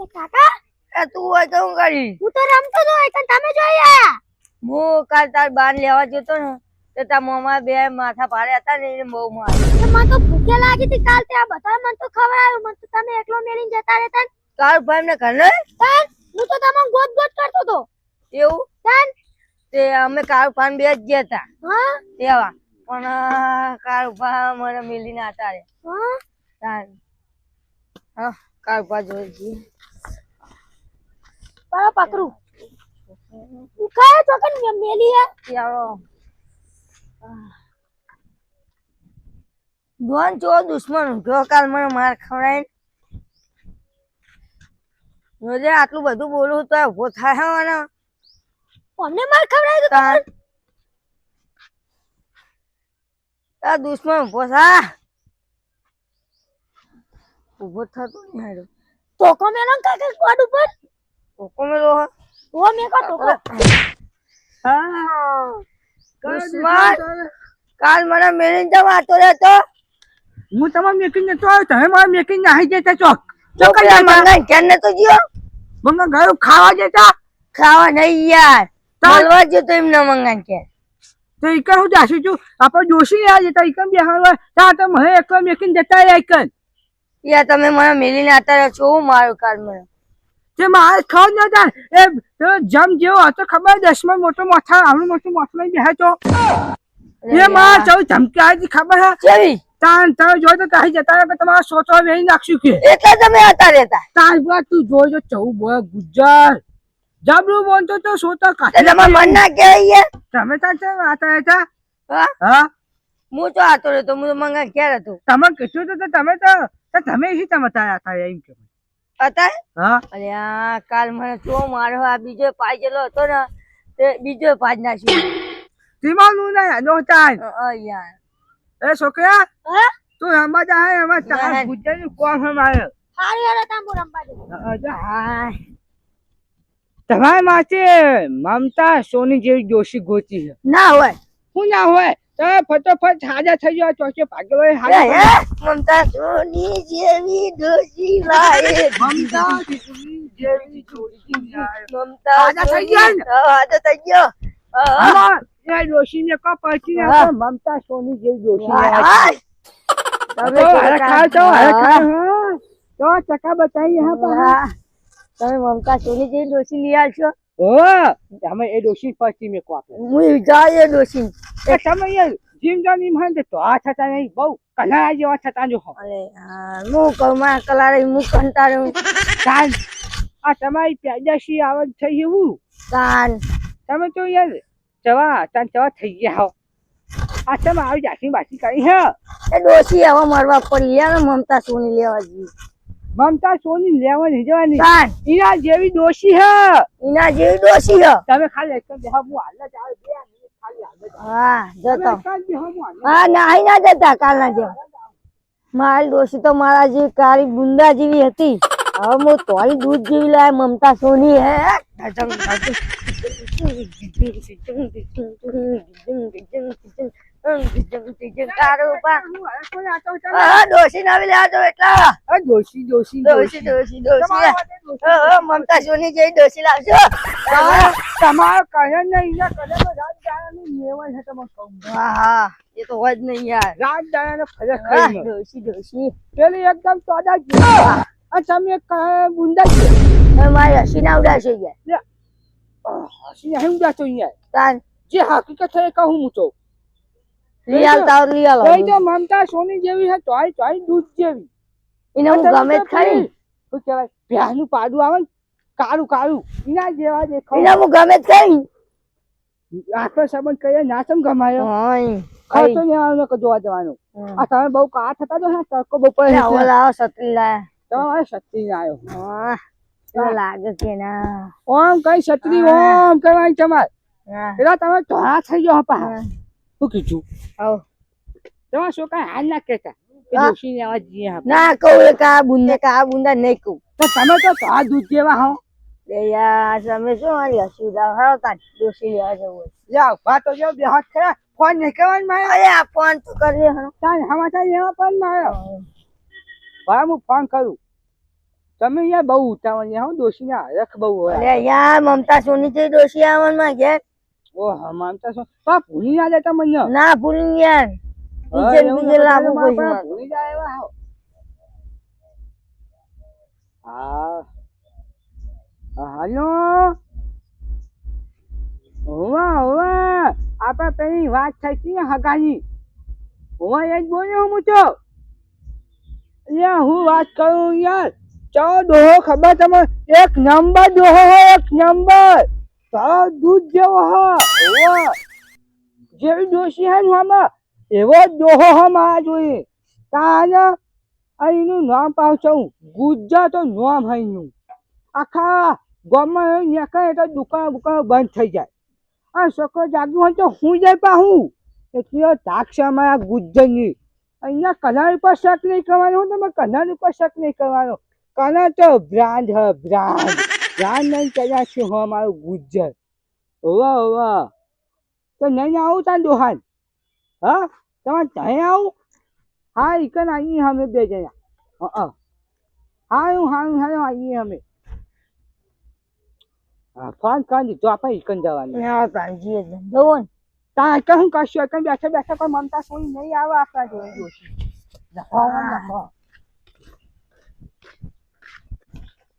કાકા તું હોય તો હું કરી હું તો રમતો તો એટલે તમે જોઈ આયા હું કાલ તાર બાન લેવા જતો ને તો તાર મોમાં બે માથા ભારે હતા ને એને બહુ માર તો મને તો ભૂખે લાગી હતી કાલ તે આ બધા મને તો ખવડાવ્યું મને તો તમે એકલો મેલીને જતા રહેતા કાલ ભાઈ ને ઘર નહીં તાન હું તો તમને ગોત ગોત કરતો તો એવું તાન તે અમે કાલ ભાન બે જ ગયા હતા હા તેવા પણ કાલ ભા મને મિલીને આતા રે હા તાન હા કાલ ભા જોઈ જી બરો પકડું ઉખાય તો કે મેલી હે ચાલો દોન ચો દુશ્મન જો કાલ મને માર ખવડાય રોજે આટલું બધું બોલું તો ઉભો થાય હે અમને માર ખવડાવ્યું તો તાન આ દુશ્મન ઉભો થા ઉભો થતો નહીં હારો ટોકો મેલો કાકા સ્ક્વોડ ઉપર કોકો મેલો ઓ મેકો ટોકો હા દુશ્મન કાલ મને મેલીને જવા આતો રહેતો હું તમારે મેકિંગ નતો આવ્યો તમે મારા મેકિંગ નાહી જતા ચોક ચોકડા મંગાઈ કેમ નતો ગયો મને ઘરે ખાવા જતા ખાવા નહીં યાર બોલવા જો તો એમને મંગાઈ કે તો ઈકન હું જાસુ છું આપણે જોશી આ જતા ઈકન બેહાડવા તા તો મને એકલો મેકિંગ જતા રહ્યા ઈકન યાર તમે મને મેલીને આતા રહો છો હું મારું કાલ મને તે મારે ખાવ નતા એ જમ જેવો હતો ખબર 10માં મોટો માથા આવડું મોટું માથું લઈ બેહા તો એ માં ચૌ ધમકી આવી ખબર હે કેવી તાન તમે જો તો કહી જતા કે તમારા સોચવા વેહી નાખશું કે એટલે તમે આતા રહેતા તાર બા તું જોજો ચૌ બોય ગુજર જબરું બોલતો તો સોતા કાઢી એટલે તમે મન ના કહેવાય તમે તાર છે આતા હતા હા હા હું તો આતો રહેતો હું તો મંગા ક્યારે હતો તમે કીધું તો તમે શી તમે તાર આતા એમ કે હતા હા અરે આ કાલ મને તો મારો આ બીજો પાજેલો હતો ને તે બીજો પાજ નાખ્યો તીમાનું ના નો તાન યાર એ છોકરા હા તું હમા જા હે હમા તાર ગુજરાતી કોણ હે મારે હારી હારે તાંબુ રંબા દે હાય તમારી માથે મમતા સોની જેવી જોશી ગોતી છે ના હોય શું ના હોય તમે ફટોફટ હાજર થઈ જાવ ચોકે ભાગ્ય હોય હે હાજર મમતા સોની જેવી ડોશી લાય મમતા સોની જેવી જોશી લાય મમતા હાજર થઈ ગયા ને? હાજર થઈ ગયો હા એ ડોશી ને કા પછી ને હા. મમતા સોની જેવી જોશી હાય, લાય હાય. તમે હરે ખાવ તો હરે ખાવ તો ચકા બતાવી હા પર હા. તમે મમતા સોની જેવી ડોશી લઈ આવશો ઓ તમે એ ડોશી પછી મે કો આપે હું જાય ડોશી એ તમે યાર જીમ જાની માં તો આ થતા નહીં બહુ કલા જેવા થતા જો અરે હા હું કહું માં કલારે હું કંટાળ્યો કાન આ તમારી પેદાશી આવત થઈ એવું કાન તમે તો યાર જવા થઈ ગયા હો આ તમે આવી જાસી બાસી કરી હે એ ડોશી હવે મરવા પડી યાર મમતા સોની લેવા જઈએ મમતા સોની લેવાની જવાની કાન ઈના જેવી ડોશી હે એના જેવી ડોશી છે તમે ખાલી એક બેહા હું હાલ જ આવે 2 મિનિટ ખાલી હાલ જ હા જતો આવે હા નાહી ના જતા કાલના જેમ મારી ડોશી તો મારા જેવી કાળી બુંદા જેવી હતી હવે હું તોડી દૂધ જેવી લાય મમતા સોની હે ડોશી નવી લેવા એટલા ડોશી ડોશી મમતા સોની જેવી ડોશી લાવશો તમારો કરણ ને ઈના કરણ રાત દાડાનું મેવન છે તમે કહું હા હા એ તો હોય જ નહીં યાર રાત દાડાનો ફરક હા, કરી ડોશી પેલી એકદમ સોદા જ આ તમે બુંદા જ હવે મારી હસી ના ઉડાશે યાર હસી નહીં જાતો યાર તાન જે હકીકત છે એ કહું હું તો લઈ આવતા લઈ આવો એ તો મમતા સોની જેવી છે તોય દૂધ જેવી એને હું ગમે જ ખરી શું કહેવાય ભ્યાનું પાડું આવે ને કાળું એના જેવા દેખાવ એને હું ગમે જ ખરી આખો સંબંધ કહીએ ના સમ ગમાયો ઓય ખર્ચો લેવાનો કે જોવા જવાનું આ તમે બહુ કા થતા જો હા તડકો બપોરે લાવો સત્રી લાયા તમારે છત્રી આવ્યો હા તો લાગે કે ના ઓમ કઈ છત્રી ઓમ કઈ તમારે હા પેલા તમે ધોળા થઈ ગયો હપા શું કીધું આવ તમારે શું કઈ હાલ ના કહેતા કે હા. ડોશી લેવા જઈએ આપણે ના કહું એ કા બુંદા નહીં કહું તો તમે તો ધોળા દૂધ જેવા હો લે યાર તમે શું મારી હસી ઉડાવ હળતા ડોસી લેવા જવું જાઓ વાતો જો બે હાથ ખરા ફોન નહીં કરવાનું મારે અરે આ ફોન તો કરી હણ તાર સમાચાર લેવા પણ ના આવ્યો ભાઈ હું ફોન કરું તમે યાર બહુ ઉતાવળ હો, ડોશીને હરખ બહુ હોય. અરે યાર મમતા સોની થી ડોશી આવન માં ઘેર ઓહો માનતા છો પા ભૂલી ના જતા મને. ના ભૂલી યાર હા, બીજે એવું બીજે નતું લાગુ કર્યું, પડશે મારા મારે. ભૂલી જાય એવા હો. હાલો હોવા હોવા આપડે પેલી વાત થઈ હતી ને હગાની, હોવા એ જ બોલ્યો હું તો. યાર હું વાત કરું યાર, ચો ડોહો ખબર તમે, એક નંબર ડોહો હોય, એક નંબર. તો દૂધ જેવો હો, હોવા જેવી ડોશી હે ને આમાં એવો જ ડોહો હો મારા જોઈએ. તાને અહીંનું નામ પાછું ગુજરાત તો નામ હે એનું. આખા ગામમાં નીકળે એટલે દુકાન બંધ થઈ જાય. આ છોકરો જાગુ હોય તો હું જાય પાહું. એટલે ધાક છે અમારા ગુજ્જરની. અહીંયા કલર ઉપર શક નહીં કરવાનો, તમે કલર ઉપર શક નહીં કરવાનો. કલર તો બ્રાન્ડ હે બ્રાન્ડ. બ્રાન્ડ નહીં કર્યા છે હો અમારું ગુજ્જર. હોવા હોવા તો નહીં આવું તાન દોહાન. હા તમારે ત્યાં આવું. હા ઈકન આવીએ અમે બે જણા. હારું આવીએ અમે. હા ફોન કરી દીધો આપણે ઈકન જવાનું. ના કાંજી જ જવો ને. તાર કહું કશું એકન બેઠા બેઠા કોઈ મમતા સોઈ નહીં આવે આપણા જોડે જોશી. લખો.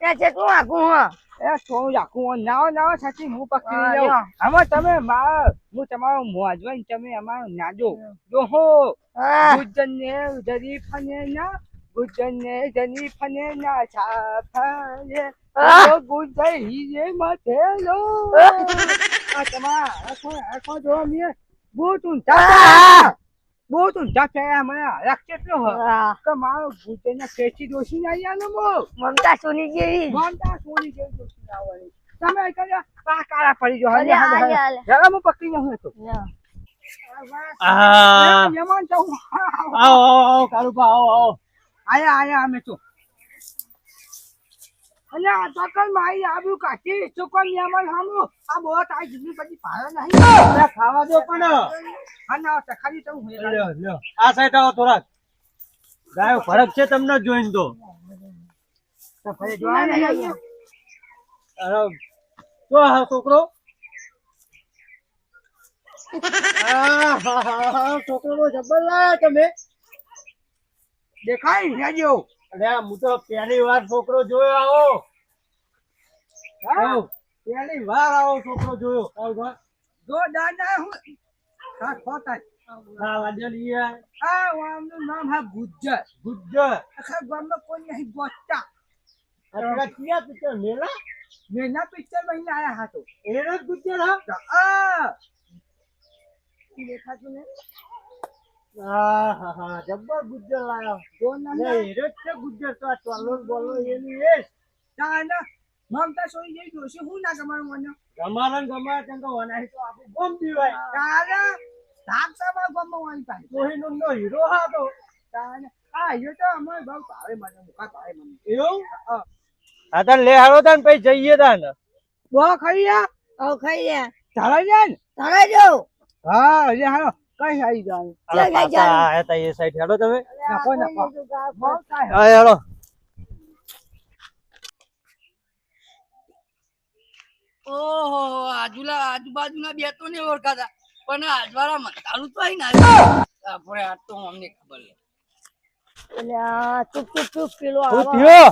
ત્યાં કેટલું આખું હા. એ થોડું રાખું નાવો સાચી હું પકડી હા, લઉં. લ્યો. આમાં તમે હું તમારો મોજવાઈ તમે અમારો નાજો ડોહો. હા ગુજ્જરને જરીફને ના ગુજ્જરને જરીફને ના છાફરે હા. ગુજ્જર હીરે મથેલો. આ તમારા આખો જો મે બહુ ઊંચા થયા મને હરખ કેટલો હ હા. કે મારો ગુજ્જરને કેસી ડોસી ના આવ્યા મો મમતા સોની જેવી મમતા સોની જેવી ડોસી ના આવવાની. તમે કઈ કાળા પડી જો અરે હાલે. જરા હું પકડી લઉં તો ના. યમન તો આવો કારુભા આવો. આયા અમે તો અને આ તો કઈ મારી આબુ કાઢી તો કોઈ યમન હામો આ બહુ તાઈ જીની પછી ભારે નહીં. અરે ખાવા દો પણ. અને આ ખાલી તો હું લ્યો આ સાઈડ આવો થોડાક. ગાયો ફરક છે તમને જોઈને તો. ફરે જોવા નહીં આવ્યો. અરે તો હા છોકરો. છોકરો તો જબર લાયા તમે. દેખાય લેજો. અરે હું તો પહેલી વાર છોકરો જોયો આવો. હા પહેલી વાર આવો છોકરો જોયો. કારુભા. જો દાદા હું હા ખોતા હા વાંધો નહીં યાર. આ વામનું નામ હા ગુજ્જર. ગુજ્જર. આખા ગામમાં કોઈ નહીં ગોતતા. આપણા ક્યાં પિક્ચર મેલા? મેના પિક્ચર મહિને આયા હા તો એનો જ ગુજ્જર હા? આ દેખાતું ને. હા જબર ગુજ્જર લાયા. જો લે, ના હીરો જ છે ગુજ્જર તો આ ચોલો ને બોલો એની એ જ. તાના મમતા સોઈ જઈ જોશે હું ના ગમાનું મને ગમારા ને ગમારા કેમ કે વનાઈ તો આપણું ગમ દીવાય. તારા ધાક સામા ગમવાની પાઈ કોહિનૂર નો હીરો હા તો. તાના આ યો તો અમાર બહુ ભાવે મને મુકા ભાવે મને એવું? હા તને લે હારો તને પછી જઈએ તાન. બો ખઈયા આવ ખાઈ લે. તારા જાન તારે જો. હા અરે હાલો કઈ આવી જાન ચાલ, ચાલ, ચાલ. આયા તા એ સાઈડ હેડો તમે. નાખો નાખો બહુ થાય હા હેડો. ઓહો આજુબાજુના બે તો નહીં ઓળખાતા પણ આજવાળા મતારું તો આવીને આપણે આ તો અમને ખબર લે. એટલે આ ચૂપ પેલો શું આવા. થયો?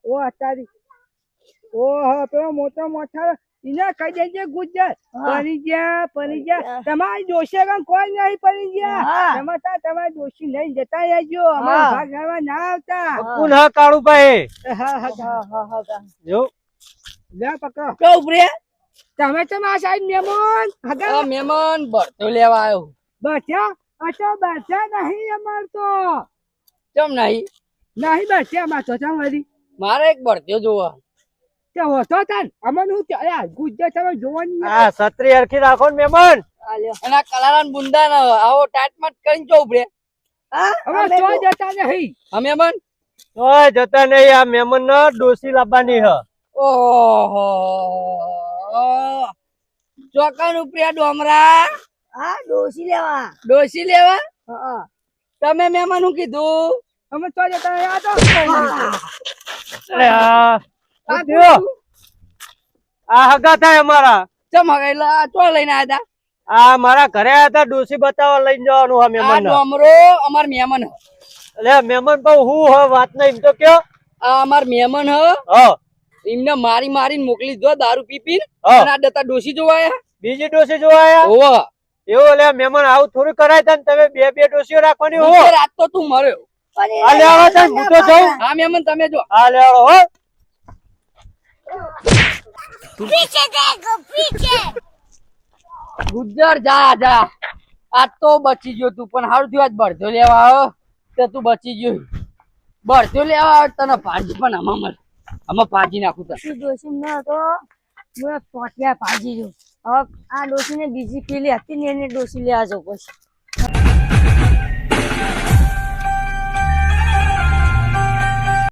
ઓ અતારી ઓહો પેલો મોટો મોટા ઇને કહી દેજે ગુજર હા. પરી ગયા તમારી દોશે કણ કોઈ નહીં પડી ગયા હા. તમારા દોશી લઈને જતા રહેજો અમારા હા. ભાગ લેવા ના આવતા કોણ હા કાળુભાઈ? હા હા હા હા હા. એવું? લે પકડો તો ઉપરે તમે આ સાહેબ મહેમાન હગા મહેમાન ભરતો લેવા આવ્યો. બચ્યા અચ્છા બચ્યા નહીં અમાર તો કેમ નહીં? નહીં બચ્યા અમાર તો તમારી મારે એક ભરતો જોવા. તે હોતો તાન અમન હું ત્યાં ગુજર તમે જોવાની આ છત્રી હરખી રાખો ને મહેમાન. આ લ્યો. એના કલારાન બુંદા ના આવો ટાટમાટ કરીને તો ઉપરે હા હવે અમે તો તો- જતા નહીં હા મહેમાન. ઓય જતા નહીં, આ મહેમાન ને ડોસી લાવવાની હ. ઓહો ચોકન ઉપરે ડોમરા હા ડોસી લેવા. ડોસી લેવા. હા તમે મહેમાન હું કીધું? અમે તો જતા નહીં આ તો અરે આ થયો? આ હગા થાય અમારા. ચમ હગાઈલા ચો લઈને આયા આ મારા ઘરે આયા હતા ડોસી બતાવવા લઈને જવાનું આ તા આ મહેમાન. ડોમરો અમાર મહેમાન હ. એટલે મહેમાન બહુ હું હ વાત નહીં એમ તો કયો. આ અમાર મહેમાન હ. હા એમને મારી મારીને મોકલી દો દારૂ પી પી હા. અને આ ડતા ડોસી જોવાયા બીજી ડોસી જોવા આયા. ઓવા એવું એટલે મહેમાન આવું થોડું કરાય તને તમે બે ડોસીઓ રાખવાની હો. રાત તો તું મર્યો આ લેવા તને હું તો જાઉં. હા મહેમાન તમે જો આ લેવાડો હો. ગુજર જા જા આજ તો બચી ગયો તું પણ હારું થયું આજ બળધો લેવા આવ્યો તો તું બચી ગયો બળધો લેવા આવ્યો તને ભાજી પણ આમાં ભાજી નાખું તને ડોસી ન હતો હું ટોટિયા ભાજી રહ્યો. હવે આ ડોસી ને બીજી પેલી હતી ને એને ડોસી લેવા જવું પછી